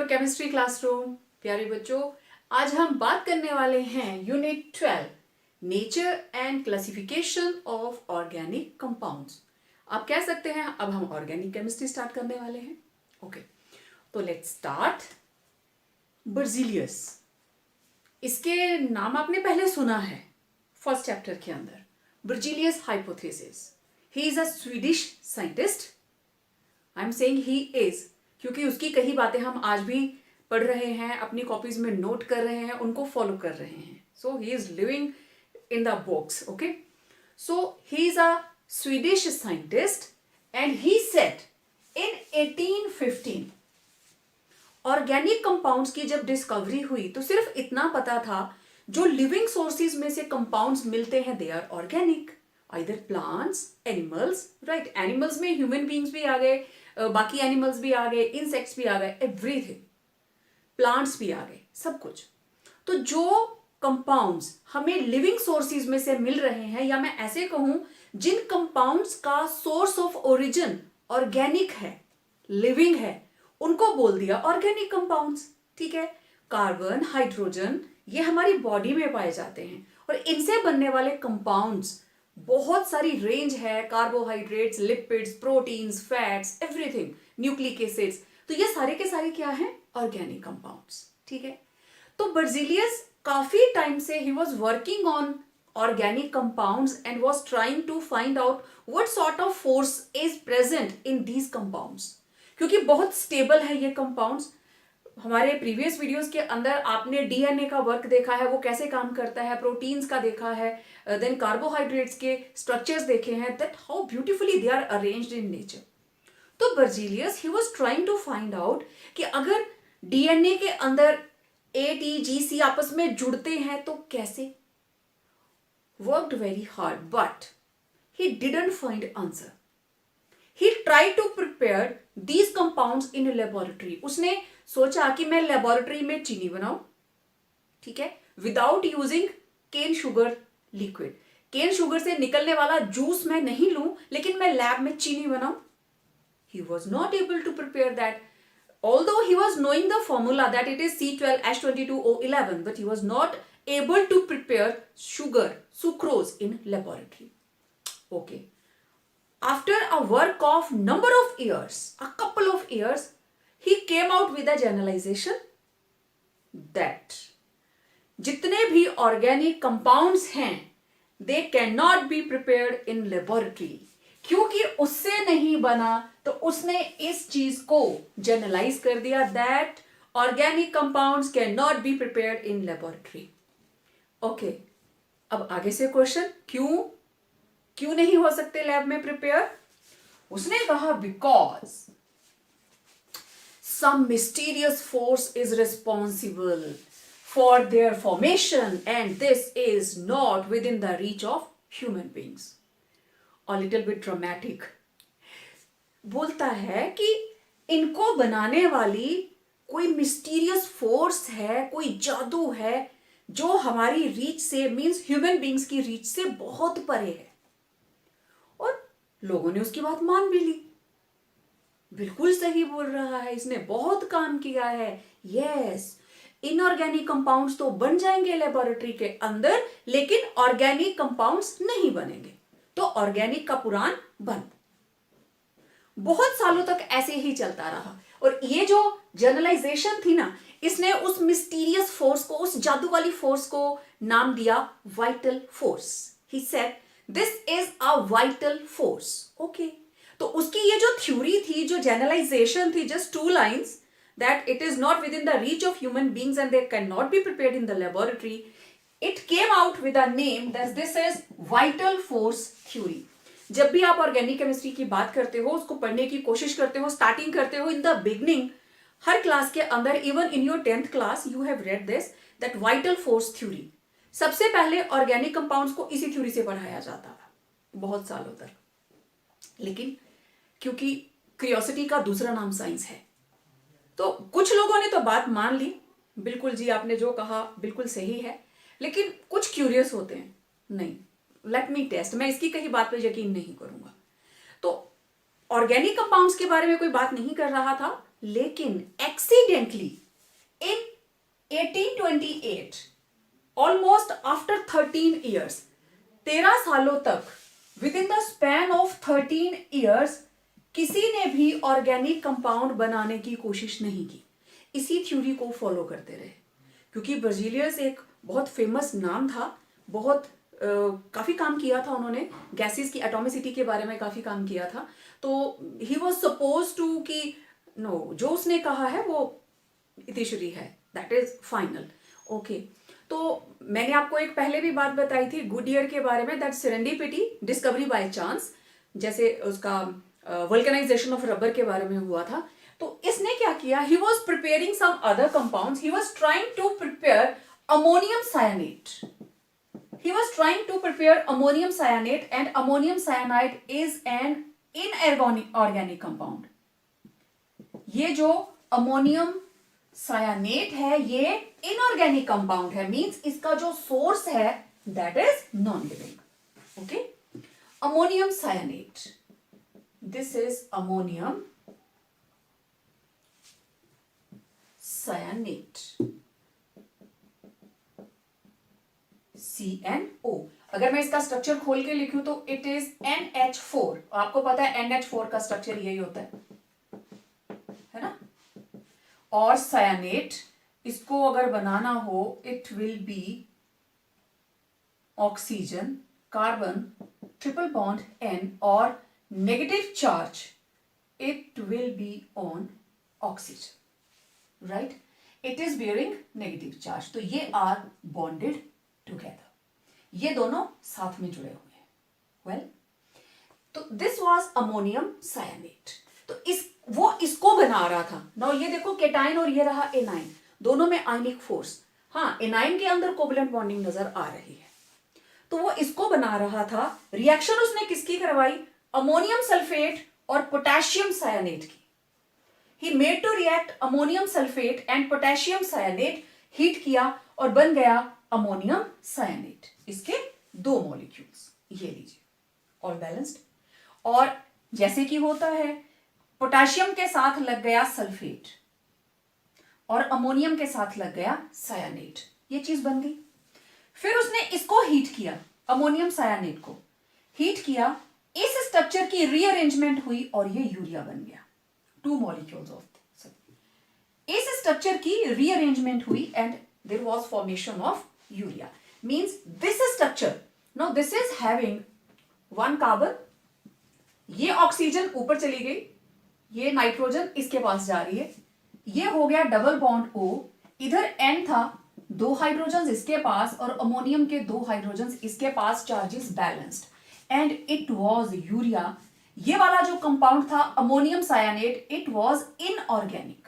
Your chemistry classroom. प्यारे बच्चों, आज हम बात करने वाले हैं unit 12 nature and classification of organic compounds. आप कह सकते हैं अब हम ऑर्गेनिक केमिस्ट्री स्टार्ट करने वाले हैं। ओके, तो लेट्स स्टार्ट। बर्जीलियस, इसके नाम आपने पहले सुना है फर्स्ट चैप्टर के अंदर। Berzelius hypothesis, he is a Swedish scientist. I am saying he is क्योंकि उसकी कई बातें हम आज भी पढ़ रहे हैं, अपनी कॉपीज में नोट कर रहे हैं, उनको फॉलो कर रहे हैं। So he is living in the books. Okay, so he is a Swedish scientist and he said in 1815 organic compounds की जब डिस्कवरी हुई तो सिर्फ इतना पता था जो लिविंग सोर्सेज में से कंपाउंड्स मिलते हैं they are organic, either plants, animals, right. Animals में ह्यूमन बींग्स भी आ गए, बाकी एनिमल्स भी आ गए, इंसेक्ट्स भी आ गए, एवरीथिंग, प्लांट्स भी आ गए, सब कुछ। तो जो कंपाउंड्स हमें लिविंग सोर्सेज में से मिल रहे हैं, या मैं ऐसे कहूं जिन कंपाउंड्स का सोर्स ऑफ ओरिजिन ऑर्गेनिक है, लिविंग है, उनको बोल दिया ऑर्गेनिक कंपाउंड्स। ठीक है, कार्बन, हाइड्रोजन, ये हमारी बॉडी में पाए जाते हैं और इनसे बनने वाले कंपाउंड्स बहुत सारी रेंज है, carbohydrates, lipids, proteins, fats, everything, nucleic acids. तो ये सारे के सारे क्या हैं? Organic compounds. ठीक है, तो बर्जीलियस काफी टाइम से he was working on organic compounds and was trying to find out what sort of force is present in these compounds, क्योंकि बहुत स्टेबल है ये कंपाउंड्स। हमारे प्रीवियस वीडियोस के अंदर आपने डीएनए का वर्क देखा है, वो कैसे काम करता है, प्रोटीन्स का देखा है, देन कार्बोहाइड्रेट्स के स्ट्रक्चर्स देखे हैं, that how beautifully they are arranged in nature. तो Berzelius he was trying to find out कि अगर डीएनए के अंदर ए, टी, जी, सी आपस में जुड़ते हैं तो कैसे। Worked very hard but he didn't find answer. He tried to prepare these compounds in a laboratory. उसने सोचा कि मैं लेबोरेटरी में चीनी बनाऊं, ठीक है, without using cane sugar liquid. Cane sugar से निकलने वाला जूस मैं नहीं लूं, लेकिन मैं लैब में चीनी बनाऊं। He was not able to prepare that. Although he was knowing the formula that it is C12H22O11, but he was not able to prepare sugar, sucrose in laboratory. Okay. After a work of number of years, a couple of years, he came out with a generalization that जितने भी organic compounds हैं, they cannot be prepared in laboratory. क्योंकि उससे नहीं बना तो उसने इस चीज को generalize कर दिया that organic compounds cannot be prepared in laboratory. Okay, अब आगे से क्वेश्चन, क्यों नहीं हो सकते लैब में प्रिपेयर? उसने कहा because some mysterious force is responsible for their formation and this is not within the reach of human beings. A little bit dramatic. बोलता है कि इनको बनाने वाली कोई मिस्टीरियस फोर्स है, कोई जादू है जो हमारी रीच से, मीन्स ह्यूमन बींग्स की रीच से बहुत परे है। और लोगों ने उसकी बात मान भी ली। बिल्कुल सही बोल रहा है, इसने बहुत काम किया है। यस, इनऑर्गेनिक कंपाउंड्स तो बन जाएंगे लेबोरेटरी के अंदर, लेकिन ऑर्गेनिक कंपाउंड्स नहीं बनेंगे। तो ऑर्गेनिक का पुराण बंद। बहुत सालों तक ऐसे ही चलता रहा और ये जो जनरलाइजेशन थी ना, इसने उस मिस्टीरियस फोर्स को, उस जादू वाली फोर्स को नाम दिया vital force. He said this is a vital force. Okay, तो उसकी ये जो थ्योरी थी, जो जनरलाइजेशन थी, just 2 lines, that it is not within the reach of human beings and they can not be prepared in the laboratory, it came out with a name that this is vital force theory. जब भी आप organic chemistry की बात करते हो, उसको पढ़ने की कोशिश करते हो, स्टार्टिंग करते हो in the beginning, her class के अंदर, even in your 10th class you have read this, that vital force theory. सबसे पहले ऑर्गेनिक कंपाउंड्स को इसी थ्योरी से पढ़ाया जाता था बहुत सालों तक। लेकिन क्योंकि क्यूरियोसिटी का दूसरा नाम साइंस है, तो कुछ लोगों ने तो बात मान ली, बिल्कुल जी आपने जो कहा बिल्कुल सही है, लेकिन कुछ क्यूरियस होते हैं, नहीं लेट मी टेस्ट, मैं इसकी कहीं बात पे यकीन नहीं करूंगा। तो ऑर्गेनिक कंपाउंड्स के बारे में कोई बात नहीं कर रहा था, लेकिन एक्सीडेंटली इन 1828, ऑलमोस्ट आफ्टर 13 ईयर्स, 13 सालों तक, with in the span of 13 years, किसी ने भी ऑर्गेनिक कंपाउंड बनाने की कोशिश नहीं की। इसी थ्योरी को फॉलो करते रहे, क्योंकि बर्जीलियस एक बहुत फेमस नाम था, बहुत काफी काम किया था उन्होंने, गैसेस की एटॉमिसिटी के बारे में काफी काम किया था। तो ही वॉज सपोज टू कि नो, जो उसने कहा है वो इतिश्री है, दैट इज फाइनल। ओके, तो मैंने आपको एक पहले भी बात बताई थी गुडियर के बारे में, that serendipity, discovery by chance, जैसे उसका वल्कनाइजेशन ऑफ रबर के बारे में हुआ था। तो इसने क्या किया, he was preparing some other compounds, he was trying to prepare ammonium cyanate, he was trying to prepare ammonium cyanate, and ammonium cyanide is an inorganic compound. ये जो अमोनियम सायानेट है ये इनऑर्गेनिक कंपाउंड है, मींस इसका जो source है that is non living. Okay, ammonium cyanate, this is ammonium cyanate, CnO। अगर मैं इसका स्ट्रक्चर खोल के लिखूं तो इट इज NH4। आपको पता है NH4 का स्ट्रक्चर यही होता है ना। और सायानेट, इसको अगर बनाना हो, it will be oxygen, carbon, triple bond N, और negative charge, it will be on oxygen, right. It is bearing negative charge, तो ये आर बॉन्डेड टुगेदर, ये दोनों साथ में जुड़े हुए हैं। वेल, तो दिस वाज अमोनियम सायानेट। तो वो इसको बना रहा था। नाउ ये देखो केटाइन और ये रहा एनाइन, दोनों में आयनिक फोर्स, हाँ एनाइन के अंदर कोवलेंट बॉन्डिंग नजर आ रही है। तो वो इसको बना रहा था। रिएक्शन उसने किसकी करवाई, अमोनियम सल्फेट और पोटेशियम सायानेट की। He made to react ammonium sulphate and potassium cyanate, heat किया और बन गया अमोनियम सायानेट। इसके दो मॉलिक्यूल्स, ये लीजिए, ऑल बैलेंस्ड। और जैसे कि होता है, पोटेशियम के साथ लग गया सल्फेट और अमोनियम के साथ लग गया सायानेट, ये चीज बन गई। फिर उसने इसको हीट किया, अमोनियम सायानेट को हीट किया, इस स्ट्रक्चर की रीअरेंजमेंट हुई और ये यूरिया बन गया, 2 मॉलिक्यूल्स ऑफ, इस स्ट्रक्चर की रीअरेंजमेंट हुई and there was formation of urea. Means this structure, now this is having 1 carbon, ये ऑक्सीजन ऊपर चली गई, ये नाइट्रोजन इसके पास जा रही है, ये हो गया डबल बॉन्ड O, इधर N था, 2 हाइड्रोजन इसके पास और अमोनियम के 2 हाइड्रोजन इसके पास, charges balanced, and it was urea. ये वाला जो कंपाउंड था ammonium cyanate, it was inorganic.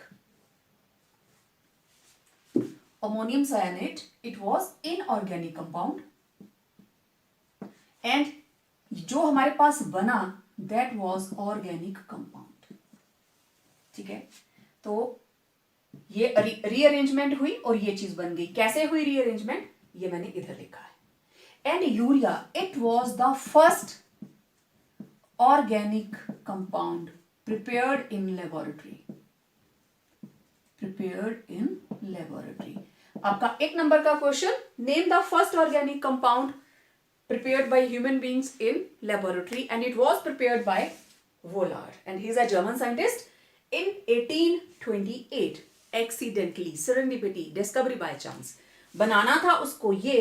Ammonium cyanate, it was inorganic compound, and जो हमारे पास बना that was organic compound। ठीक है, तो ये रीअरेंजमेंट हुई और ये चीज बन गई। कैसे हुई रीअरेंजमेंट, ये मैंने इधर लिखा है। And urea, it was the first organic compound prepared in laboratory, prepared in laboratory। आपका 1 नंबर का question, name the first organic compound prepared by human beings in laboratory, and it was prepared by Vollard, and he is a German scientist in 1828। accidentally, serendipity, discovery by chance, बनाना था उसको ये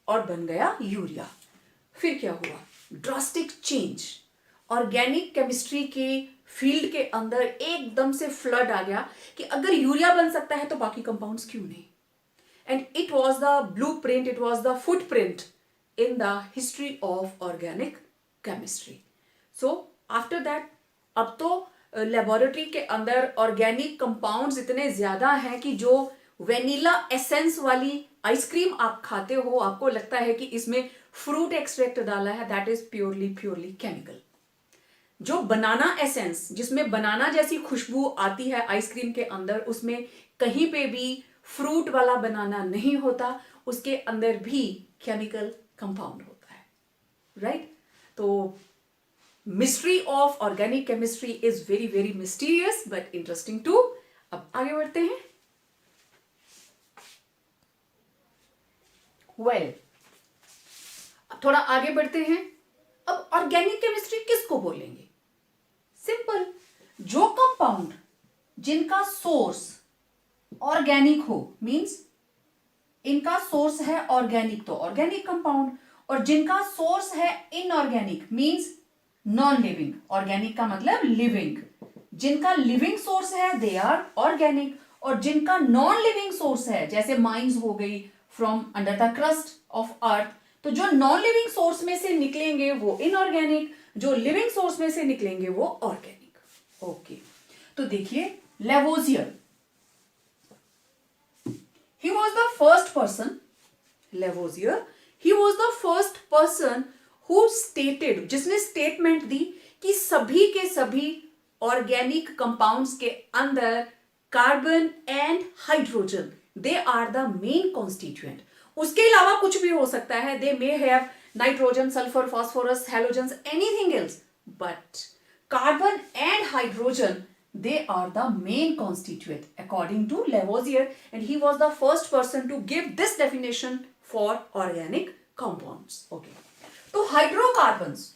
और बन गया urea. फिर क्या हुआ, drastic change, organic chemistry के फील्ड के अंदर एकदम से फ्लड आ गया कि अगर यूरिया बन सकता है तो बाकी कंपाउंड्स क्यों नहीं। And it was the blueprint, it was the footprint in the history of organic chemistry। so after that, अब तो लेबोरेटरी के अंदर ऑर्गेनिक कंपाउंड्स इतने ज्यादा हैं कि जो वेनिला एसेंस वाली आइसक्रीम आप खाते हो, आपको लगता है कि इसमें फ्रूट एक्सट्रैक्ट डाला है, दैट इज प्योरली केमिकल। जो बनाना एसेंस, जिसमें बनाना जैसी खुशबू आती है आइसक्रीम के अंदर, उसमें कहीं पे भी फ्रूट वाला बनाना नहीं होता, उसके अंदर भी केमिकल कंपाउंड होता है, राइट। तो mystery of organic chemistry is very very mysterious but interesting to अब आगे बढ़ते हैं। वेल, अब थोड़ा आगे बढ़ते हैं। अब ऑर्गेनिक केमिस्ट्री किसको बोलेंगे? सिंपल, जो कंपाउंड जिनका सोर्स ऑर्गेनिक हो, मींस इनका सोर्स है ऑर्गेनिक तो ऑर्गेनिक कंपाउंड, और जिनका सोर्स है inorganic means non living, organic का मतलब लिविंग, जिनका लिविंग सोर्स है दे आर ऑर्गेनिक, और जिनका नॉन लिविंग सोर्स है जैसे माइंस हो गई from under the crust of earth, तो जो नॉन लिविंग सोर्स में से निकलेंगे वो इनऑर्गेनिक, जो लिविंग सोर्स में से निकलेंगे वो ऑर्गेनिक। ओके, तो देखिए Lavoisier, he was the first person, Lavoisier, he was the first person who stated, जिसने स्टेटमेंट दी कि सभी के सभी ऑर्गेनिक कंपाउंड्स के अंदर carbon and hydrogen they are the main constituent. उसके अलावा कुछ भी हो सकता है, they may have nitrogen, sulphur, phosphorus, halogens, anything else, but carbon and hydrogen they are the main constituent according to Lavoisier, and he was the first person to give this definition for organic compounds. Okay, तो hydrocarbons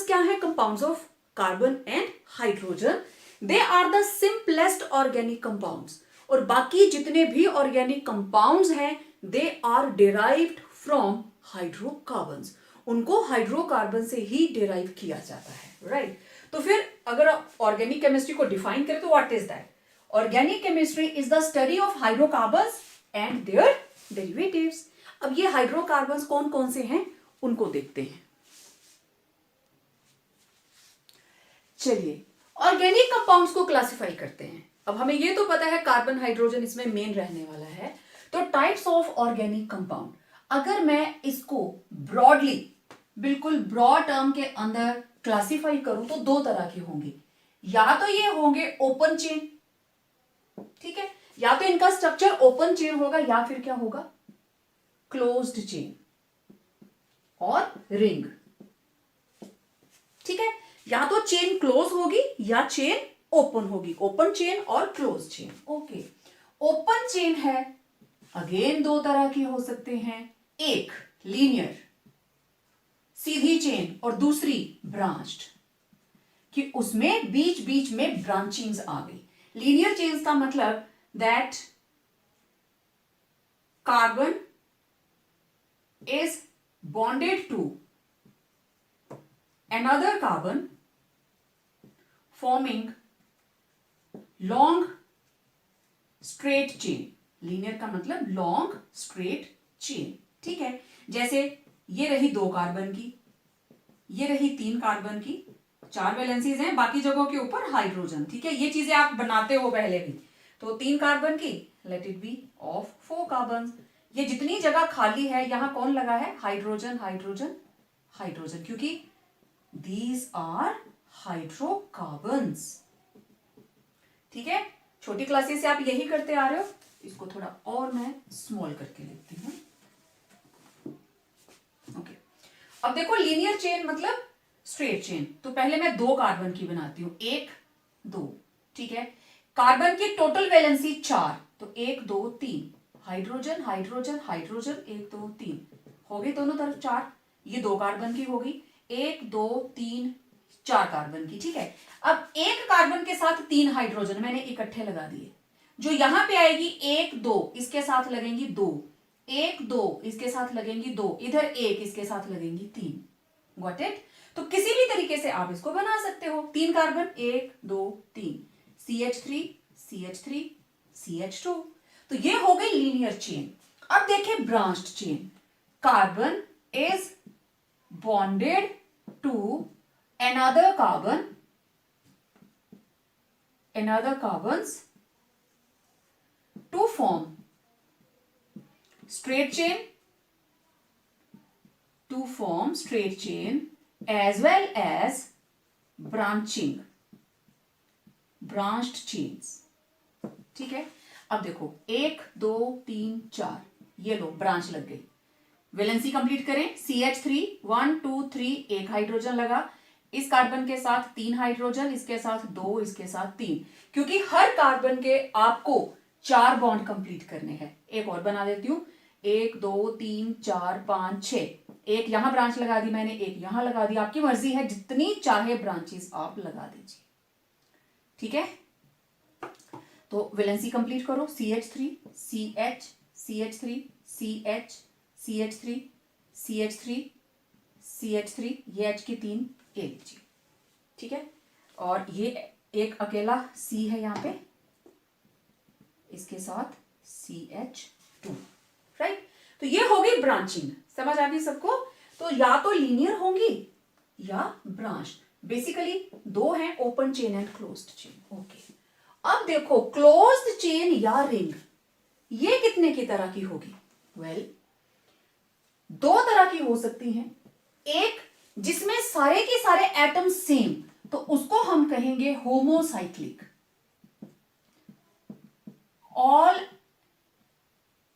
क्या है? Compounds of carbon and hydrogen, they are the simplest organic compounds, और बाकी जितने भी organic compounds हैं they are derived from hydrocarbons, उनको hydrocarbon से ही डिराइव किया जाता है, राइट? तो फिर अगर ऑर्गेनिक केमिस्ट्री को डिफाइन करें तो what is that? Organic chemistry is the study of hydrocarbons and their derivatives. अब ये हाइड्रोकार्बन्स कौन कौन से हैं उनको देखते हैं। चलिए ऑर्गेनिक कंपाउंड्स को क्लासिफाई करते हैं। अब हमें ये तो पता है कार्बन हाइड्रोजन इसमें मेन रहने वाला है। तो टाइप्स ऑफ ऑर्गेनिक कंपाउंड, अगर मैं इसको ब्रॉडली, बिल्कुल ब्रॉड टर्म के अंदर क्लासिफाई करूं तो दो तरह के होंगे, या तो ये होंगे ओपन चेन, ठीक है, या तो इनका स्ट्रक्चर ओपन चेन होगा या फिर क्या होगा, क्लोज्ड चेन और रिंग, ठीक है, या तो चेन क्लोज होगी या चेन ओपन होगी, ओपन चेन और close chain. Okay, open chain है अगेन दो तरह की हो सकते हैं, एक लीनियर सीधी चेन और दूसरी ब्रांच्ड, कि उसमें बीच बीच में ब्रांचिंग्स आ गई। लीनियर चेन्स का मतलब that carbon is bonded to another carbon forming long straight chain। Linear का मतलब लॉन्ग स्ट्रेट चेन, ठीक है, जैसे ये रही दो कार्बन की, ये रही तीन कार्बन की, चार वैलेंसीज हैं, बाकी जगहों के ऊपर हाइड्रोजन, ठीक है, ये चीजें आप बनाते हो पहले भी। तो तीन कार्बन की, let it be of 4 carbon, ये जितनी जगह खाली है यहां कौन लगा है, हाइड्रोजन हाइड्रोजन हाइड्रोजन, क्योंकि these are hydrocarbons, ठीक है। छोटी क्लासेस से आप यही करते आ रहे हो, इसको थोड़ा और मैं स्मॉल करके लिखती हूं। ओके, अब देखो लीनियर चेन मतलब स्ट्रेट चेन, तो पहले मैं दो कार्बन की बनाती हूं, एक दो, ठीक है, कार्बन की टोटल वैलेंसी 4, तो 1 2 3, हाइड्रोजन हाइड्रोजन हाइड्रोजन 1 2 3 हो गई, दोनों तरफ 4, ये दो कार्बन की होगी, 1 2 3 4 कार्बन की, ठीक है। अब एक कार्बन के साथ 3 हाइड्रोजन मैंने इकट्ठे लगा दिए, जो यहां पे आएगी 1 2 इसके साथ लगेंगी 2, 1 2 इसके साथ लगेंगी 2, इधर 1 इसके साथ लगेंगी 3, गॉट इट। तो किसी भी तरीके से आप इसको बना सकते हो, 3 कार्बन 1 2 3, CH3 CH3 CH2, तो ये हो गई लीनियर चेन। अब देखिए branched chain, carbon is bonded to another carbons to form straight chain as well as branched chains, ठीक है। अब देखो 1 2 3 4, ये लो ब्रांच लग गई, वैलेंसी कंप्लीट करें, CH3 1 2 3 एक हाइड्रोजन लगा, इस कार्बन के साथ 3 हाइड्रोजन, इसके साथ 2, इसके साथ 3, क्योंकि हर कार्बन के आपको 4 बॉन्ड कंप्लीट करने हैं। एक और बना देती हूं, 1 2 3 4 5 6, एक यहां ब्रांच लगा दी मैंने, एक यहां लगा दी, आपकी मर्जी है जितनी चाहे ब्रांचेस आप लगा दीजिए। ठीक है, तो वैलेंसी कंप्लीट करो, CH3 CH CH3 CH CH3 CH3 CH3, ये H की 3 ए लीजिए। ठीक है, और ये एक अकेला C है यहां पे, इसके साथ CH2, राइट। तो ये हो गई ब्रांचिंग, समझ आ गई सबको। तो या तो लीनियर होंगी या ब्रांच, बेसिकली 2 हैं, open chain and closed chain. Okay, अब देखो क्लोज्ड चेन या रिंग, ये कितने की तरह की होगी? वेल, 2 तरह की हो सकती हैं। एक जिसमें सारे के सारे एटम सेम, तो उसको हम कहेंगे homocyclic, all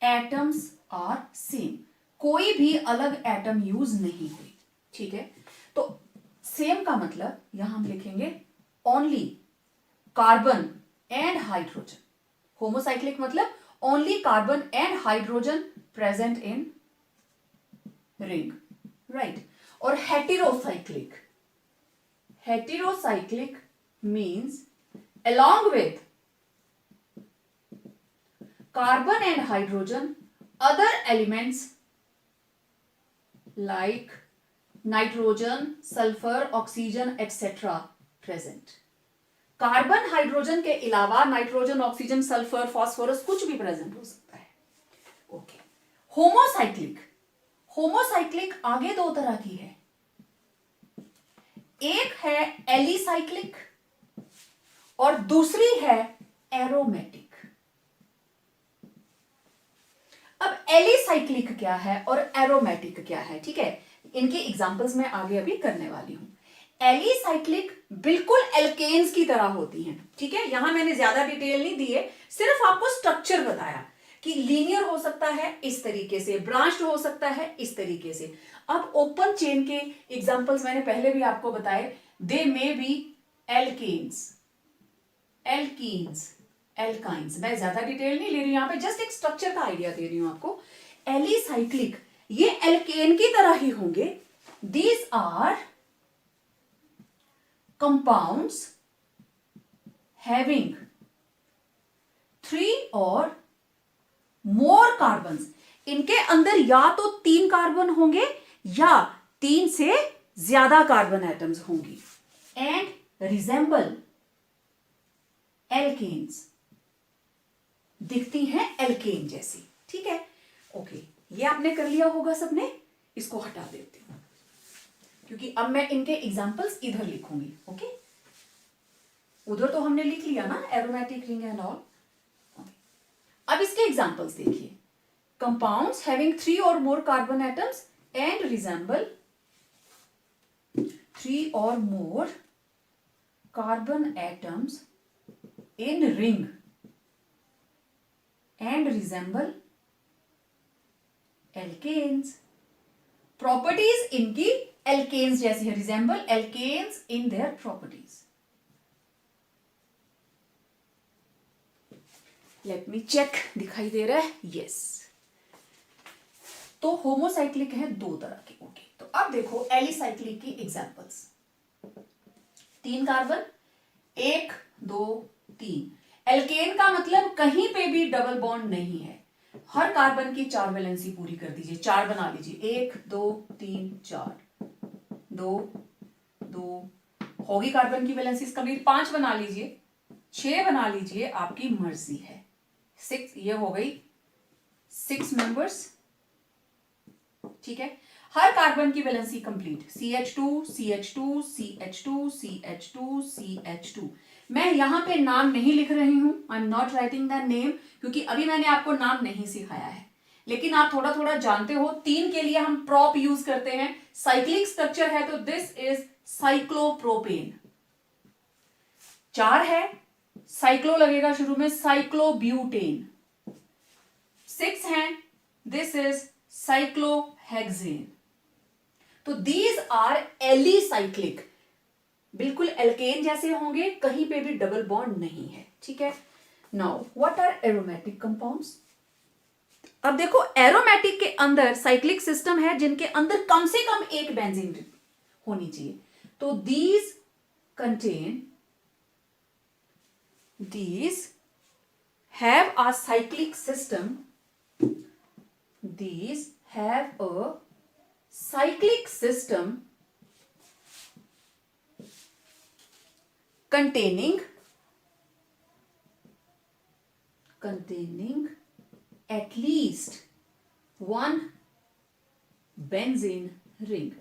atoms are same, कोई भी अलग एटम यूज नहीं हुई। ठीक है, तो सेम का मतलब यहां हम लिखेंगे only carbon and hydrogen. Homocyclic मतलब only carbon and hydrogen present in ring, right. और heterocyclic, heterocyclic means along with carbon and hydrogen other elements like nitrogen, sulfur, oxygen etc present। Carbon hydrogen के अलावा nitrogen, oxygen, sulphur, phosphorus कुछ भी present हो सकता है। Okay, homocyclic, homocyclic आगे 2 तरह की है, एक है एलिसाइक्लिक और दूसरी है एरोमेटिक। अब एलिसाइक्लिक क्या है और एरोमेटिक क्या है, ठीक है, इनके एग्जांपल्स मैं आगे अभी करने वाली हूं। एलिसाइक्लिक बिल्कुल एल्केन्स की तरह होती हैं। ठीक है, यहां मैंने ज्यादा डिटेल नहीं दी है, सिर्फ आपको स्ट्रक्चर बताया कि लीनियर हो सकता है इस तरीके से, ब्रांच्ड हो सकता है इस तरीके से। अब ओपन चेन के एग्जांपल्स मैंने पहले भी आपको बताए, they may be alkanes, alkenes, alkynes. मैं ज्यादा डिटेल नहीं ले रही हूं यहां पे, जस्ट एक स्ट्रक्चर का आइडिया दे रही हूं आपको। एलिसाइक्लिक ये एल्केन की तरह ही होंगे। These are compounds having 3 or more carbons. इनके अंदर या तो 3 कार्बन होंगे या 3 से ज्यादा कार्बन एटम्स होंगी। एंड रिजेंबल एल्केन्स, दिखती हैं एल्केन जैसी। ठीक है, ओके, ये आपने कर लिया होगा सबने, इसको हटा देती हूं क्योंकि अब मैं इनके एग्जांपल्स इधर लिखूंगी। ओके, उधर तो हमने लिख लिया ना, एरोमेटिक रिंग एंड ऑल। अब इसके एग्जांपल्स देखिए, compounds having 3 or more carbon atoms and resemble 3 or more carbon atoms in ring and resemble alkanes। Properties इनकी एल्केन्स जैसी है, resemble alkanes in their properties. Let me check, दिखाई दे रहा है? यस। तो होमोसाइक्लिक है 2 तरह के। ओके, तो अब देखो एलिसाइक्लिक की एग्जांपल्स। 3 कार्बन, 1 2 3। एल्केन का मतलब कहीं पे भी डबल बॉन्ड नहीं है, हर कार्बन की 4 वैलेंसी पूरी कर दीजिए, 4 बना लीजिए, 1 2 3 4, 2 2 होगी कार्बन की वैलेंसी कंप्लीट, 5 बना लीजिए, 6 बना लीजिए, आपकी मर्जी है। 6, ये हो गई 6 मेंबर्स। ठीक है, हर कार्बन की valency complete, CH2 CH2 CH2 CH2 CH2। मैं यहां पे नाम नहीं लिख रही हूं, I am not writing the name, क्योंकि अभी मैंने आपको नाम नहीं सिखाया है, लेकिन आप थोड़ा थोड़ा जानते हो। 3 के लिए हम प्रॉप यूज करते हैं, साइक्लिक स्ट्रक्चर है तो दिस इज साइक्लोप्रोपेन। 4 है, साइक्लो लगेगा शुरू में, साइक्लोब्यूटेन। 6 है, दिस इज साइक्लोहेक्सेन। तो दीज आर एलिसाइक्लिक। बिल्कुल एल्केन जैसे होंगे, कहीं पे भी डबल बॉन्ड नहीं है, ठीक है। Now what are aromatic compounds? अब देखो एरोमेटिक के अंदर साइक्लिक सिस्टम है जिनके अंदर कम से कम एक बेंजीन होनी चाहिए। तो these have a cyclic system. These have a cyclic system containing at least one benzene ring.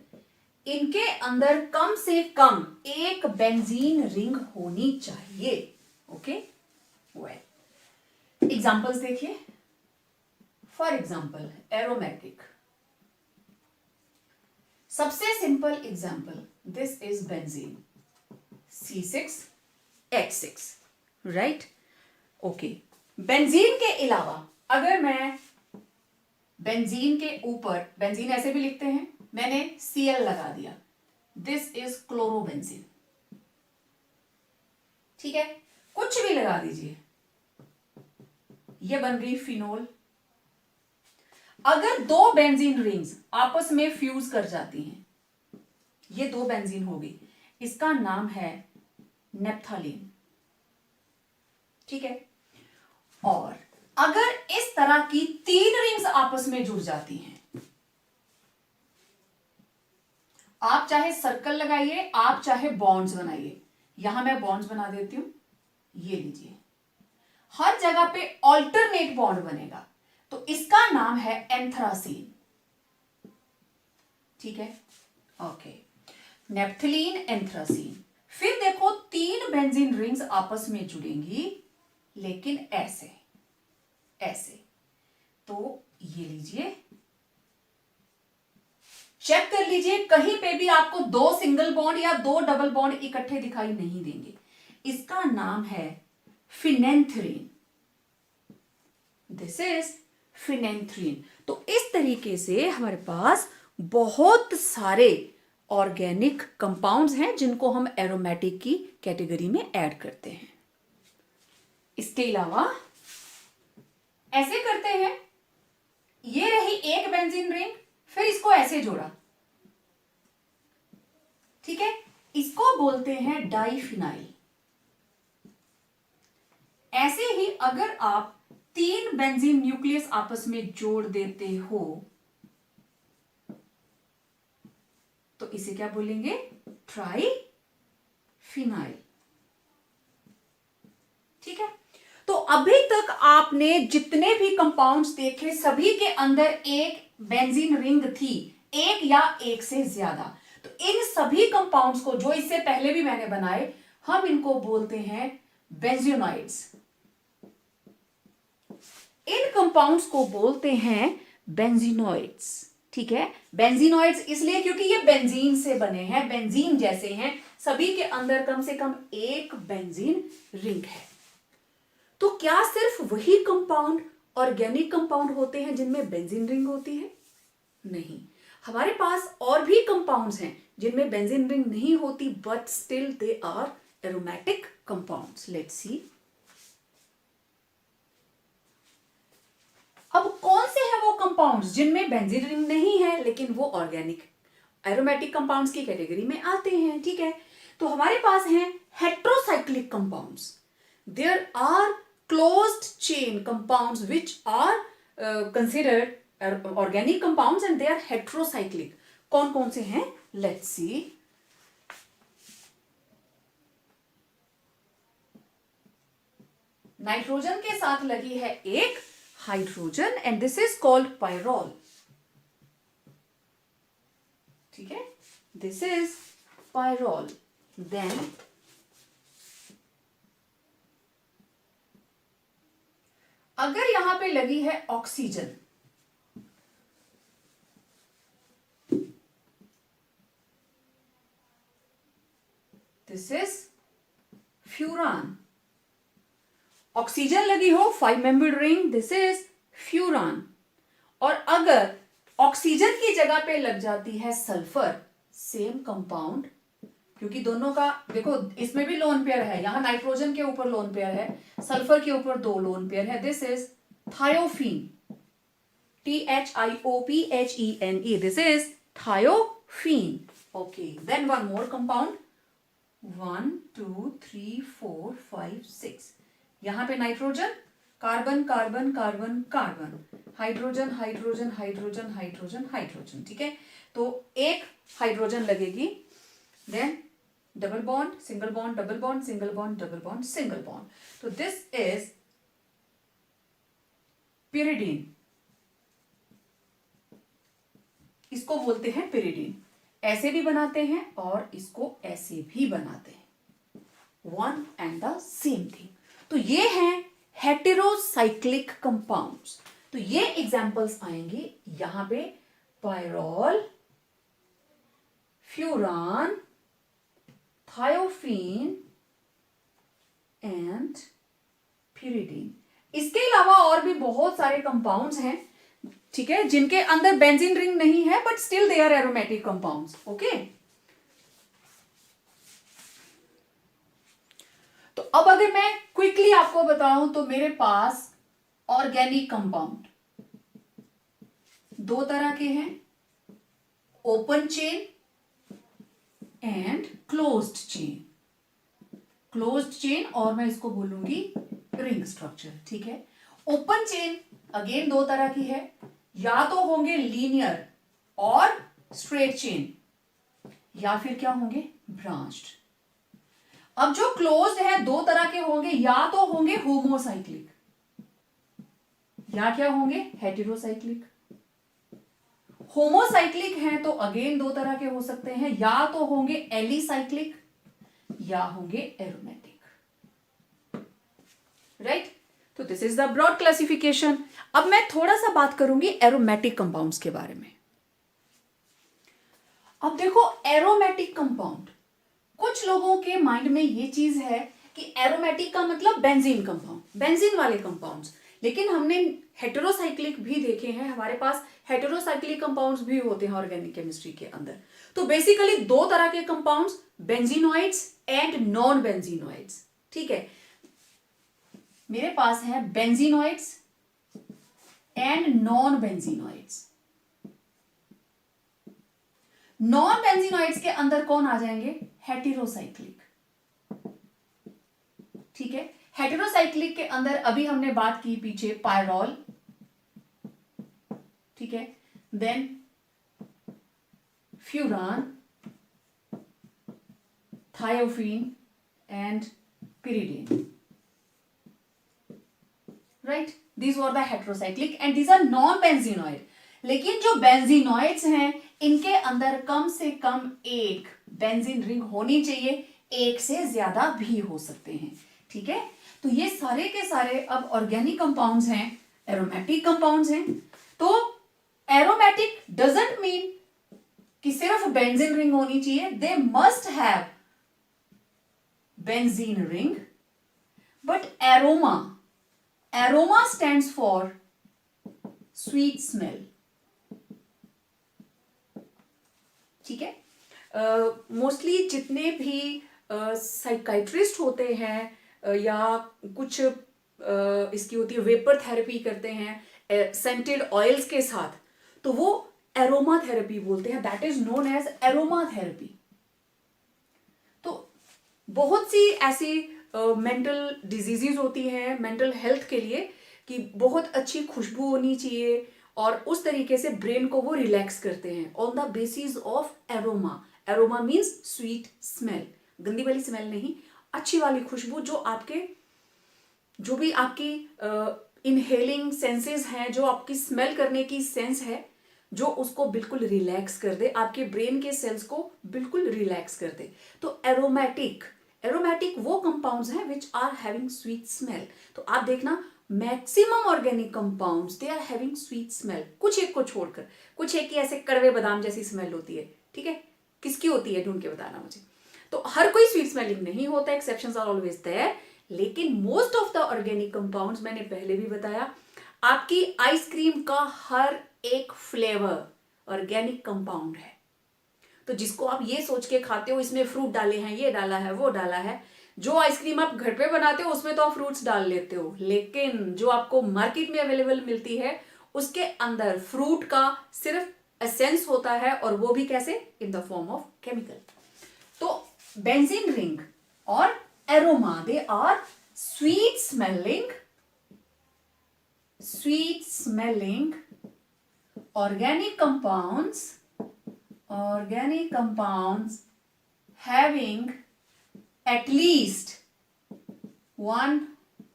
इनके अंदर कम से कम एक बेंजीन रिंग होनी चाहिए। ओके, वेल एग्जांपल्स देखिए। फॉर एग्जांपल एरोमेटिक, सबसे simple example, this is benzene C6H6, right. Okay, benzene के अलावा अगर मैं बेंजीन के ऊपर, बेंजीन ऐसे भी लिखते हैं, मैंने Cl लगा दिया, दिस इज क्लोरोबेंजीन, ठीक है, कुछ भी लगा दीजिए, ये बन गई फिनोल। अगर दो बेंजीन रिंग्स आपस में फ्यूज कर जाती हैं, ये दो बेंजीन होगी, इसका नाम है नेप्थालीन, ठीक है। और अगर इस तरह की तीन रिंग्स आपस में जुड़ जाती हैं, आप चाहे सर्कल लगाइए, आप चाहे बॉन्ड्स बनाइए, यहां मैं बॉन्ड्स बना देती हूं, ये लीजिए, हर जगह पे ऑल्टरनेट बॉन्ड बनेगा, तो इसका नाम है एंथ्रासीन, ठीक है। Okay, naphthalene, anthracene. फिर देखो तीन बेंजीन रिंग्स आपस में जुड़ेंगी, लेकिन ऐसे ऐसे, तो ये लीजिए, चेक कर लीजिए, कहीं पे भी आपको दो सिंगल बॉन्ड या दो डबल बॉन्ड इकट्ठे दिखाई नहीं देंगे, इसका नाम है फिनेंथ्रीन, दिस इज फिनेंथ्रीन। तो इस तरीके से हमारे पास बहुत सारे ऑर्गेनिक कंपाउंड्स हैं जिनको हम एरोमेटिक की कैटेगरी में ऐड करते हैं। इसके अलावा ऐसे करते हैं, ये रही एक बेंजीन रिंग, फिर इसको ऐसे जोड़ा, ठीक है, इसको बोलते हैं डाइफिनाइल। ऐसे ही अगर आप तीन बेंजीन न्यूक्लियस आपस में जोड़ देते हो, तो इसे क्या बोलेंगे? ट्राइफिनाइल, ठीक है। तो अभी तक आपने जितने भी कंपाउंड्स देखे, सभी के अंदर एक बेंजीन रिंग थी, एक या एक से ज्यादा। तो इन सभी कंपाउंड्स को, जो इससे पहले भी मैंने बनाए, हम इनको बोलते हैं बेंजीनॉइड्स। इन कंपाउंड्स को बोलते हैं बेंजीनॉइड्स, ठीक है। बेंजीनॉइड्स इसलिए क्योंकि ये बेंजीन से बने हैं, बेंजीन जैसे हैं, सभी के अंदर कम से कम एक बेंजीन रिंग है। तो क्या सिर्फ वही कंपाउंड ऑर्गेनिक कंपाउंड होते हैं जिनमें बेंजीन रिंग होती है? नहीं, हमारे पास और भी कंपाउंड्स हैं जिनमें बेंजीन रिंग नहीं होती, but still they are aromatic compounds. Let's see. अब कौन से हैं वो कंपाउंड्स जिनमें बेंजीन रिंग नहीं है लेकिन वो ऑर्गेनिक एरोमेटिक कंपाउंड्स की कैटेगरी में आते हैं, ठीक है। तो हमारे पास हैं heterocyclic compounds. There are closed chain compounds which are considered organic compounds and they are heterocyclic. कौन कौन से हैं? Let's see. नाइट्रोजन के साथ लगी है एक hydrogen and this is called pyrrole. ठीक है, this is pyrrole. Then अगर यहां पे लगी है oxygen, this is furan. Oxygen लगी हो 5 membered ring, this is furan. और अगर ऑक्सीजन की जगह पे लग जाती है सल्फर, सेम कंपाउंड क्योंकि दोनों का देखो, इसमें भी लोन पेयर है, यहां नाइट्रोजन के ऊपर लोन पेयर है, सल्फर के ऊपर 2 लोन पेयर है। This is thiophene, THIOPHENE, this is thiophene. Okay, then one more compound, 1 2 3 4 5 6, यहां पे nitrogen, carbon carbon carbon carbon, hydrogen hydrogen hydrogen hydrogen hydrogen. ठीक है, तो एक हाइड्रोजन लगेगी, then double bond single bond double bond single bond double bond single bond. तो this is pyridine, इसको बोलते हैं pyridine। ऐसे भी बनाते हैं और इसको ऐसे भी बनाते हैं, one and the same thing. तो ये हैं हेटेरोसाइक्लिक कंपाउंड्स। तो ये एग्जांपल्स आएंगे यहां पे, pyrrole, furan, thiophene and pyridine। इसके अलावा और भी बहुत सारे कंपाउंड्स हैं, ठीक है, जिनके अंदर बेंजीन रिंग नहीं है, but still they are aromatic compounds. Okay, तो अब अगर मैं क्विकली आपको बताऊं तो मेरे पास ऑर्गेनिक कंपाउंड 2 तरह के हैं, open chain and closed chain. Closed chain और मैं इसको बोलूंगी रिंग स्ट्रक्चर। ठीक है, ओपन चेन अगेन 2 तरह की है, या तो होंगे लीनियर और स्ट्रेट चेन, या फिर क्या होंगे, ब्रांच्ड। अब जो क्लोज्ड है 2 तरह के होंगे, या तो होंगे होमोसाइक्लिक, या क्या होंगे, हेटेरोसाइक्लिक। होमोसाइक्लिक हैं तो अगेन 2 तरह के हो सकते हैं, या तो होंगे एलिसाइक्लिक या होंगे एरोमेटिक। राइट, तो this is the broad classification. अब मैं थोड़ा सा बात करूंगी एरोमेटिक कंपाउंड्स के बारे में। अब देखो, एरोमेटिक कंपाउंड, कुछ लोगों के माइंड में ये चीज है कि एरोमेटिक का मतलब बेंजीन कंपाउंड, बेंजीन वाले कंपाउंड्स। लेकिन हमने हेटेरोसाइक्लिक भी देखे हैं, हमारे पास हेटेरोसाइक्लिक कंपाउंड्स भी होते हैं ऑर्गेनिक केमिस्ट्री के अंदर। तो बेसिकली 2 तरह के कंपाउंड्स, बेंजीनोइड्स एंड नॉन बेंजीनोइड्स। ठीक है, मेरे पास है बेंजीनोइड्स एंड नॉन बेंजीनोइड्स। नॉन बेंजीनोइड्स के अंदर कौन आ जाएंगे, हेटेरोसाइक्लिक। ठीक है, हेटेरोसाइक्लिक के अंदर अभी हमने बात की पीछे, पायरोल, ठीक है, then furan, thiophene and pyridine। Right, these were the heterocyclic and these are non-benzenoid। लेकिन जो बेंजीनोइड्स हैं, इनके अंदर कम से कम एक बेंजीन रिंग होनी चाहिए, एक से ज्यादा भी हो सकते हैं। ठीक है, तो ये सारे के सारे अब ऑर्गेनिक कंपाउंड्स हैं, एरोमेटिक कंपाउंड्स हैं। तो एरोमेटिक डजंट मीन कि सिर्फ बेंजीन रिंग होनी चाहिए, they must have benzene ring, but aroma, aroma stands for sweet smell. ठीक है, मोस्टली जितने भी साइकाइट्रिस्ट होते हैं या कुछ इसकी होती है वेपर थेरेपी करते हैं सेंटेड ऑयल्स के साथ, तो वो एरोमा थेरेपी बोलते हैं, that is known as aromatherapy. तो बहुत सी ऐसी मेंटल डिजीजेज होती हैं मेंटल हेल्थ के लिए कि बहुत अच्छी खुशबू होनी चाहिए और उस तरीके से ब्रेन को वो रिलैक्स करते हैं on the basis of aroma. Aroma means sweet smell, गंदी वाली स्मेल नहीं, अच्छी वाली खुशबू, जो आपके जो भी आपकी इनहेलिंग सेंसेस हैं, जो आपकी स्मेल करने की सेंस है, जो उसको बिल्कुल रिलैक्स कर दे, आपके ब्रेन के सेल्स को बिल्कुल रिलैक्स कर दे। तो एरोमेटिक वो कंपाउंड्स हैं which are having sweet smell. तो आप देखना maximum organic compounds they are having sweet smell, कुछ एक को छोड़कर। कुछ एक की ऐसे कड़वे बादाम जैसी स्मेल होती है, ठीक है, किसकी होती है ढूंढ के बताना मुझे। तो हर कोई स्वीट स्मेलिंग नहीं होता, एक्सेप्शंस आर ऑलवेज देयर, लेकिन most of the organic compounds, मैंने पहले भी बताया, आपकी आइसक्रीम का हर एक फ्लेवर ऑर्गेनिक कंपाउंड है। तो जिसको आप ये सोच के खाते हो इसमें फ्रूट डाले हैं, ये डाला है, वो डाला है, जो आइसक्रीम आप घर पे बनाते हो उसमें तो आप फ्रूट्स डाल लेते हो, लेकिन जो आपको मार्केट में अवेलेबल मिलती है उसके अंदर फ्रूट का सिर्फ एसेंस होता है, और वो भी कैसे, in the form of chemical. तो बेंजीन रिंग और aroma, they are sweet smelling organic compounds having at least one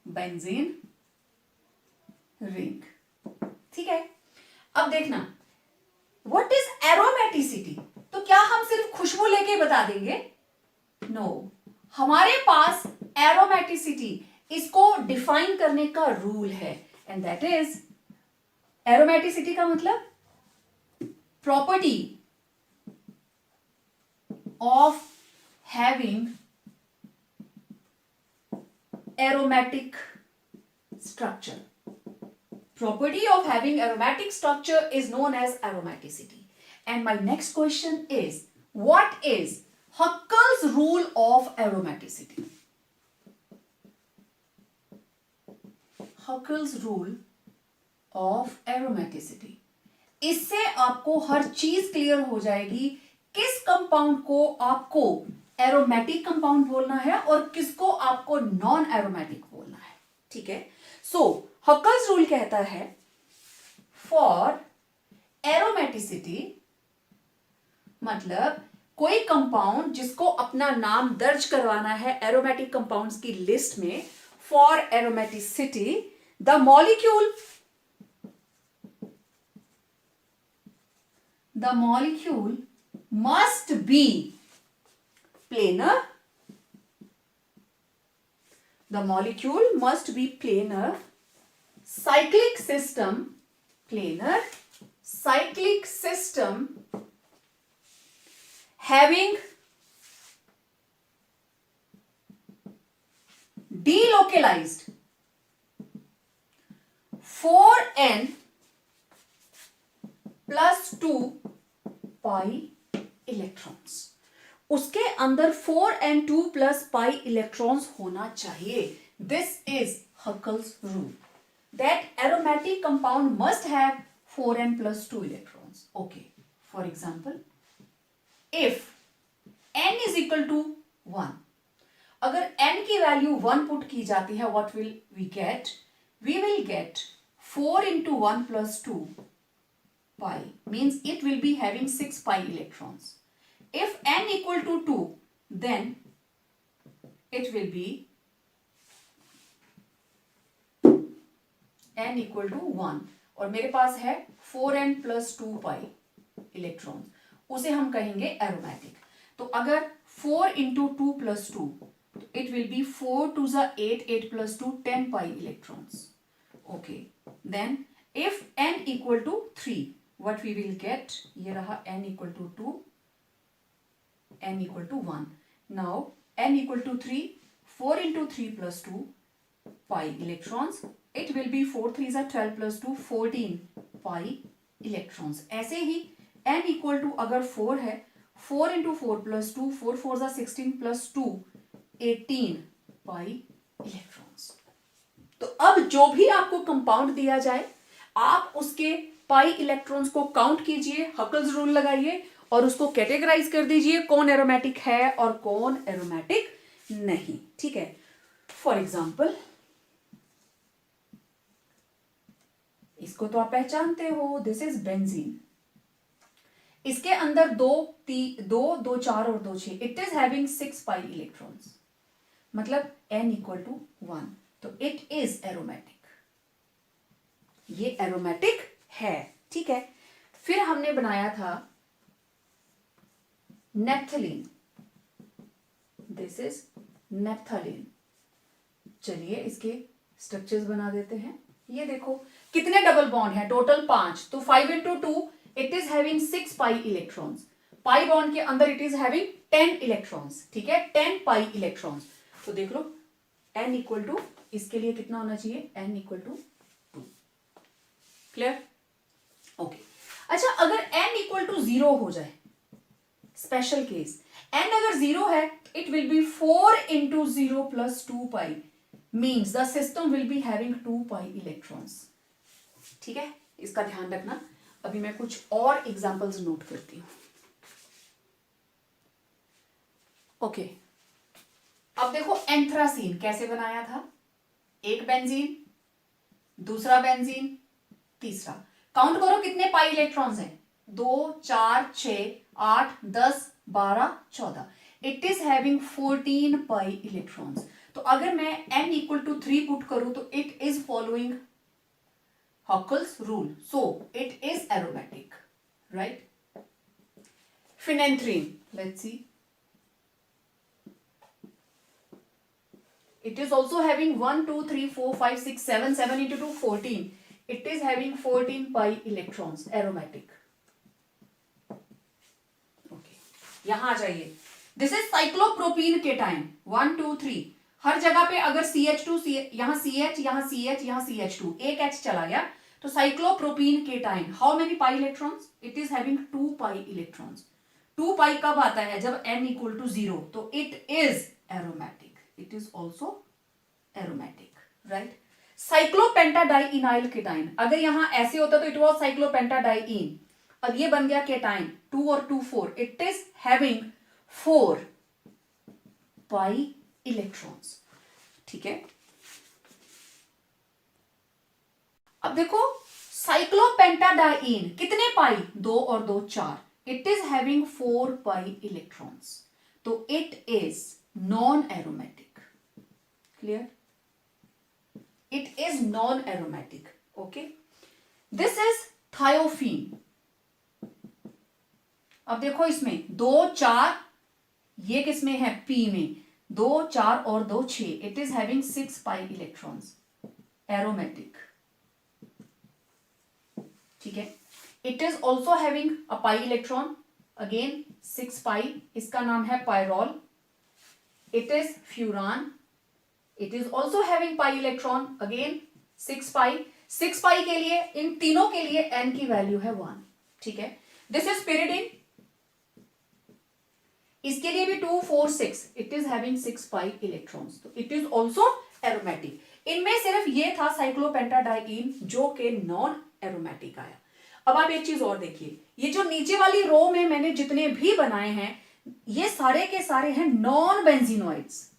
benzene ring। ठीक है, अब देखना व्हाट इज एरोमेटिसिटी। तो क्या हम सिर्फ खुशबू लेके बता देंगे? नो, हमारे पास एरोमेटिसिटी, इसको डिफाइन करने का रूल है, एंड दैट इज, एरोमेटिसिटी का मतलब property of having aromatic structure. Property of having aromatic structure is known as aromaticity. And my next question is, what is Huckel's rule of aromaticity? Huckel's rule of aromaticity. इससे आपको हर चीज clear हो जाएगी, किस compound को आपको aromatic compound बोलना है और किसको आपको नॉन एरोमेटिक बोलना है। ठीक है, सो हक्कल्स रूल कहता है, फॉर एरोमेटिसिटी, मतलब कोई कंपाउंड जिसको अपना नाम दर्ज करवाना है एरोमेटिक कंपाउंड्स की लिस्ट में, for aromaticity the molecule must be planar. The molecule must be planar, cyclic system, planar cyclic system having delocalized 4n plus 2 pi electrons, उसके अंदर 4n2 प्लस पाई इलेक्ट्रॉन्स होना चाहिए। This is Huckel's rule, that aromatic compound must have 4n plus 2 electrons. Okay, for example, if n is equal to 1, अगर n की value 1 put की जाती है, what will we get? We will get 4 into 1 plus 2 pi, means it will be having 6 pi electrons. If n equal to 2, then it will be n equal to 1, और मेरे पास है 4n plus 2 pi electron, उसे हम कहेंगे aromatic. तो अगर 4 into 2 plus 2, it will be 4 to the 8, 8 plus 2, 10 pi electrons. Okay, then if n equal to 3, what we will get? ये रहा n equal to 2, n equal to 1. Now n equal to 3, 4 into 3 plus 2 pi electrons. It will be 4 3s are 12 plus 2, 14 pi electrons. ऐसे ही n equal to अगर 4 है, 4 into 4 plus 2, 4 4s are 16 plus 2, 18 pi electrons. तो अब जो भी आपको compound दिया जाए, आप उसके पाई इलेक्ट्रॉन्स को काउंट कीजिए, हक्कल्स रूल लगाइए और उसको कैटेगराइज कर दीजिए, कौन एरोमेटिक है और कौन एरोमेटिक नहीं। ठीक है, फॉर एग्जाम्पल, इसको तो आप पहचानते हो, दिस इज बेंजीन। इसके अंदर 2 2 4 और 2 6, it is having 6 pi electrons, मतलब n इक्वल टू 1, तो इट इज एरोमेटिक, ये एरोमेटिक है। ठीक है, फिर हमने बनाया था नेप्थलीन, दिस इज नेप्थलीन। चलिए इसके स्ट्रक्चर्स बना देते हैं। ये देखो कितने डबल बॉन्ड है, टोटल 5, तो 5 into 2, it is having 6 pi electrons. Pi bond के अंदर इट इज हैविंग 10 इलेक्ट्रॉन्स। ठीक है, 10 पाई इलेक्ट्रॉन्स। तो देख लो n इक्वल टू, इसके लिए कितना होना चाहिए, n equal to 2। Clear? Okay, अच्छा, अगर n इक्वल टू 0 हो जाए, स्पेशल केस. n अगर 0 है, it will be 4 into 0 plus 2 pi means the system will be having 2 pi electrons. ठीक है, इसका ध्यान रखना. अभी मैं कुछ और एग्जांपल्स नोट करती हूं. ओके, अब देखो एंथ्रासीन कैसे बनाया था. एक बेंजीन, दूसरा बेंजीन, तीसरा. काउंट करो कितने पाई इलेक्ट्रॉन्स हैं. 2, 4, 6, 8, 10, 12, 14. It is having 14 pi electrons. तो अगर मैं n इक्वल टू 3 पुट करूं तो it is following Huckel's rule. So it is aromatic, right? Phenanthrene, let's see. It is also having 1, 2, 3, 4, 5, 6, 7, 7 into 2, 14. It is having 14 pi electrons, aromatic. Okay, यहाँ आ जाइए. This is cyclopropene cation. 1, 2, 3. हर जगह पे अगर CH2, यहाँ CH, यहाँ CH, यहाँ CH2, एक H चला गया तो cyclopropene cation. How many pi electrons? It is having 2 pi electrons. 2 pi कब आता है? जब n इक्वल टू 0. तो it is aromatic. It is also aromatic, right. Cyclopentadienyl cation. अगर यहां ऐसे होता तो इट वॉज साइक्लोपेंटाडाइइन. अब ये बन गया केटाइन. 2 और 2 4. It is having 4 pi electrons. ठीक है. अब देखो साइक्लोपेंटाडाइन कितने पाई? 2 और 2 4. It is having 4 pi electrons. तो it is non aromatic. Clear? It is non aromatic. Okay. This is thiophene. अब देखो इसमें 2 4, ये किसमें है? पी में. 2 4 और 2 6. It is having 6 pi electrons. Aromatic. ठीक है. It is also having a pi electron. Again 6 पाई. इसका नाम है pyrrole. It is furan. It is also having pi electron. Again 6 पाई. 6 पाई के लिए इन तीनों के लिए n की वैल्यू है 1. ठीक है. This is pyridine. इसके लिए भी 2 4 6. It is having 6 pi electrons. तो इट इज ऑल्सो एरोमेटिक. इनमें सिर्फ ये था साइक्लोपेंटाडाइन जो कि नॉन एरोमेटिक आया. अब आप एक चीज और देखिए. ये जो नीचे वाली रो में मैंने जितने भी बनाए हैं ये सारे के सारे हैं नॉन बेंजीनोइड्स.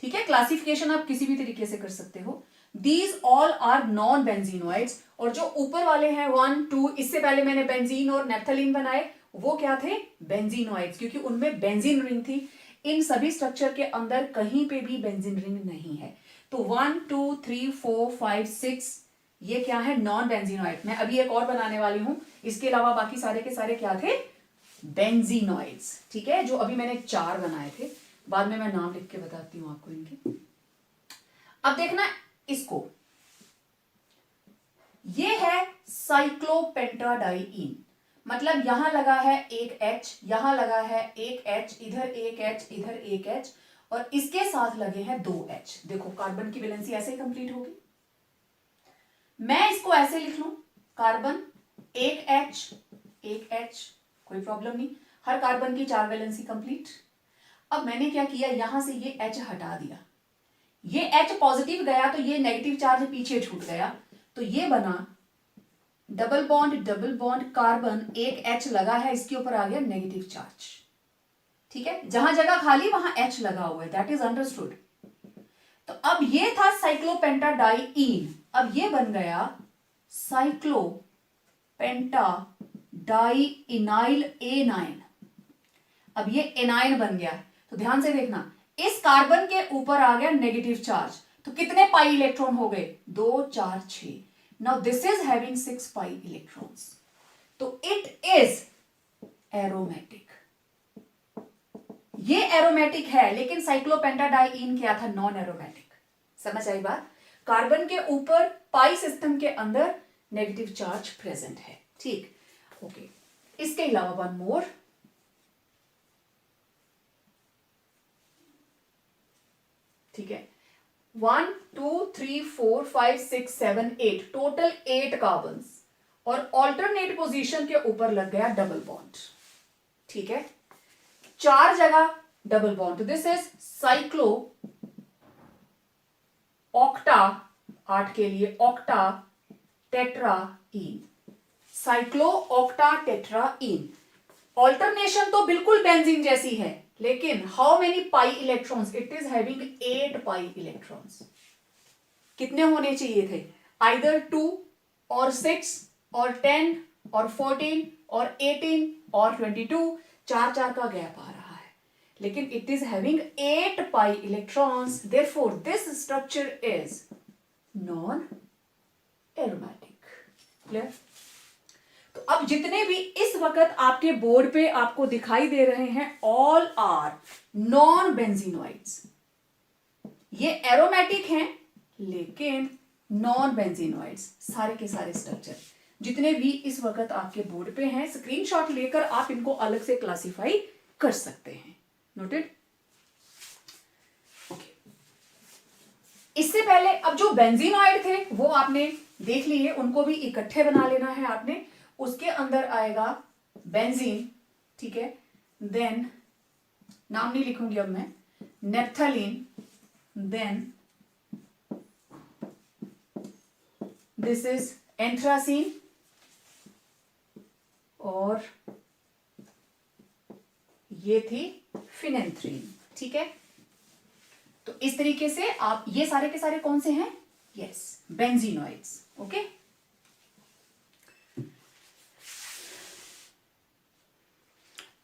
ठीक है. क्लासिफिकेशन आप किसी भी तरीके से कर सकते हो. These all are non benzenoids. और जो ऊपर वाले हैं 1 2, इससे पहले मैंने बेंजीन और नेफ्थलीन बनाए, वो क्या थे? बेंजीनोइड्स, क्योंकि उनमें बेंजीन रिंग थी. इन सभी स्ट्रक्चर के अंदर कहीं पे भी बेंजीन रिंग नहीं है. तो 1 2 3 4 5 6 ये क्या है? Non benzenoid. मैं अभी एक और बनाने वाली हूं. इसके अलावा बाकी सारे के सारे क्या थे? बेंजीनोइड्स. ठीक है. जो अभी मैंने 4 बनाए थे, बाद में मैं नाम लिख के बताती हूं आपको इनके. अब देखना इसको. ये है साइक्लोपेंटाडाइन. मतलब यहां लगा है एक H, यहां लगा है एक H, इधर एक H, इधर एक H, और इसके साथ लगे हैं 2 H. देखो कार्बन की वैलेंसी ऐसे ही कंप्लीट होगी. मैं इसको ऐसे लिख लूं. कार्बन एक H, कोई प्रॉब्लम नहीं. हर कार्बन की 4 वैलेंसी कंप्लीट. अब मैंने क्या किया? यहां से ये H हटा दिया. ये H पॉजिटिव गया तो ये नेगेटिव चार्ज पीछे छूट गया. तो ये बना डबल बॉन्ड कार्बन. एक H लगा है, इसके ऊपर आ गया नेगेटिव चार्ज. ठीक है. जहां जगह खाली वहां H लगा हुआ है. That is understood. तो अब ये था साइक्लोपेंटाडाइन. अब ये बन गया साइक्लोपेंटाडाइइनाइल A9. अब ये एनाइन बन गया. तो ध्यान से देखना, इस कार्बन के ऊपर आ गया नेगेटिव चार्ज. तो कितने पाई इलेक्ट्रॉन हो गए? 2 4 6. Now this is having 6 pi electrons. तो इट इज एरोमेटिक. ये एरोमेटिक है, लेकिन साइक्लोपेंटाडाइन क्या था? Non aromatic. समझ आई बात? कार्बन के ऊपर पाई सिस्टम के अंदर नेगेटिव चार्ज प्रेजेंट है. ठीक. ओके. इसके अलावा वन मोर. ठीक है. 1 2 3 4 5 6 7 8, टोटल 8 कार्बन्स. और ऑल्टरनेट पोजीशन के ऊपर लग गया डबल बॉन्ड. ठीक है, 4 जगह डबल बॉन्ड, तो दिस इज साइक्लो ऑक्टा, 8 के लिए octa tetraene, cyclo octa tetraene. Alternation तो बिल्कुल बेंजीन जैसी है, लेकिन how many pi electrons, it is having 8 pi electrons. कितने होने चाहिए थे, आइदर 2 और 6 और 10 और 14 और 18 और 22, 4 का गैप आ रहा है, लेकिन it is having 8 pi electrons, therefore this structure is non aromatic. Clear? तो अब जितने भी इस वक्त आपके बोर्ड पे आपको दिखाई दे रहे हैं, ऑल आर नॉन बेंजीनोइड्स। ये एरोमेटिक हैं लेकिन नॉन बेंजीनोइड्स, सारे के सारे स्ट्रक्चर जितने भी इस वक्त आपके बोर्ड पे हैं, स्क्रीनशॉट लेकर आप इनको अलग से क्लासिफाई कर सकते हैं। नोटेड? ओके, इससे पहले अब जो बेंजीनोइड थे वो आपने देख लिए, उनको भी इकट्ठे बना लेना है आपने। उसके अंदर आएगा बेंजीन, ठीक है, देन नाम नहीं लिखूंगी अब मैं, naphthalene, then this is anthracene, और ये थी फिनेंथ्रीन। ठीक है, तो इस तरीके से आप ये सारे के सारे कौन से हैं, यस, बेंजीनोइड्स। ओके,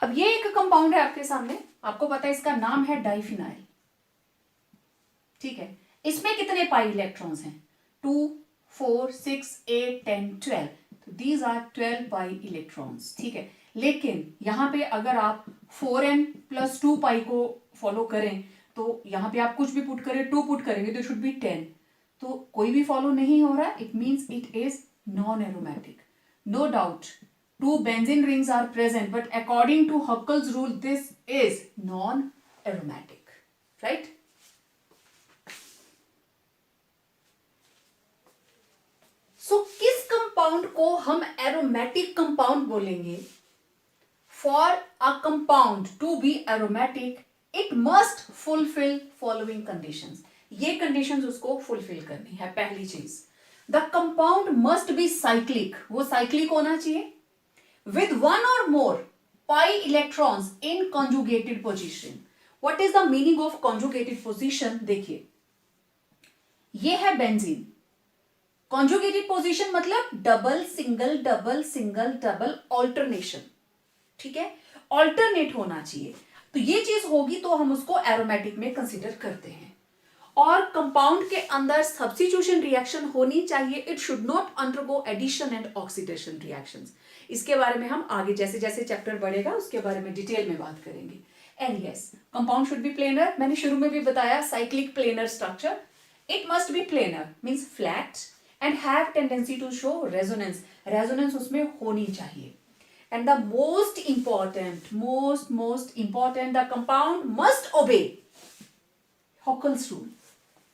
अब ये एक कंपाउंड है आपके सामने, आपको पता है इसका नाम है डाइफिनाइल। ठीक है, इसमें कितने पाई इलेक्ट्रॉन्स हैं, 2, 4, 6, 8, 10, 12, तो दीज आर 12 पाई इलेक्ट्रॉन्स। ठीक है, लेकिन यहां पे अगर आप 4n+2 पाई को फॉलो करें, तो यहां पे आप कुछ भी पुट करें, 2 पुट करेंगे तो शुड बी 10, तो कोई भी फॉलो नहीं हो रहा, it means it is non aromatic. No doubt 2 benzene rings are present, but according to Huckel's rule, this is non-aromatic, right? So, किस कंपाउंड को हम एरोमेटिक कंपाउंड बोलेंगे? For a compound to be aromatic, it must fulfill following conditions. ये conditions उसको fulfill करनी है। पहली चीज, the compound must be cyclic, वो cyclic होना चाहिए, with one or more pi electrons in conjugated position. What is the meaning of conjugated position? देखिए, ये है बेंजीन, conjugated position मतलब double single double single double alternation. ठीक है, alternate होना चाहिए, तो ये चीज होगी तो हम उसको एरोमेटिक में कंसीडर करते हैं। और कंपाउंड के अंदर सब्स्टिट्यूशन रिएक्शन होनी चाहिए, it should not undergo addition and oxidation reactions. इसके बारे में हम आगे जैसे जैसे चैप्टर बढ़ेगा उसके बारे में डिटेल में बात करेंगे। And yes, compound should be planar, मैंने शुरू में भी बताया, cyclic planar structure, it must be planar means flat and have tendency to show resonance, resonance उसमें होनी चाहिए। And the most important the compound must obey Huckel's rule,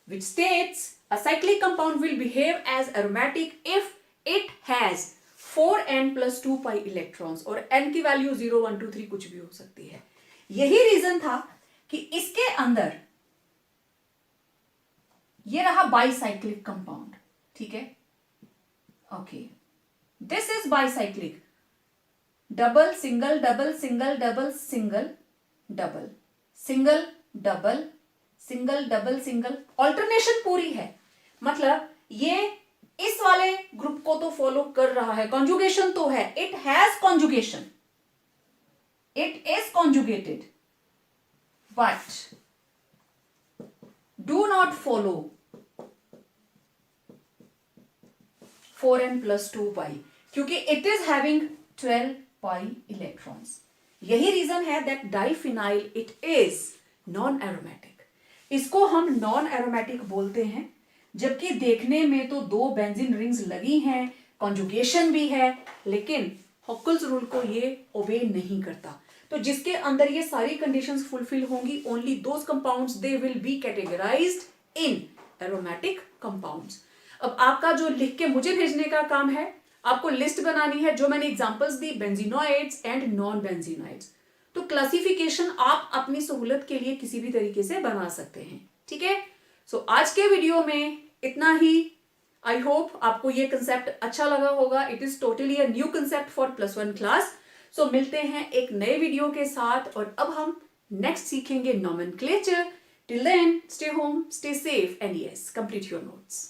which states a cyclic compound will behave as aromatic if it has 4n+2 pi electrons, और n की value 0, 1, 2, 3 कुछ भी हो सकती है। यही रीजन था कि इसके अंदर ये रहा बाइसाइक्लिक कंपाउंड। ठीक है, okay, this is bicyclic, double single double single double single double single double single double single, alternation पूरी है, मतलब ये इस वाले ग्रुप को तो फॉलो कर रहा है, कॉन्जुगेशन तो है, it has conjugation, it is conjugated, but do not follow 4n+2 पाई, क्योंकि it is having 12 pi electrons. यही रीजन है that diphenyl it is non aromatic. इसको हम नॉन एरोमेटिक बोलते हैं, जबकि देखने में तो 2 बेंजीन रिंग्स लगी हैं, कॉन्जुगेशन भी है, लेकिन हॉकल्स रूल को ये ओबे नहीं करता। तो जिसके अंदर ये सारी कंडीशंस फुलफिल होंगी, only those compounds they will be categorised in aromatic compounds. अब आपका जो लिख के मुझे भेजने का काम है, आपको लिस्ट बनानी है, जो मैंने एग्जांपल्स दी, बेंजीनोइड्स एंड नॉन बेंजीनोइड्स। तो क्लासिफिकेशन आप अपनी सहूलत के लिए किसी भी तरीके से बना सकते हैं। ठीक है, सो आज के वीडियो में इतना ही। आई होप आपको ये कंसेप्ट अच्छा लगा होगा। It is totally a new concept for +1 class. So मिलते हैं एक नए वीडियो के साथ, और अब हम नेक्स्ट सीखेंगे nomenclature. Till then, stay home, stay safe, and yes, complete your notes.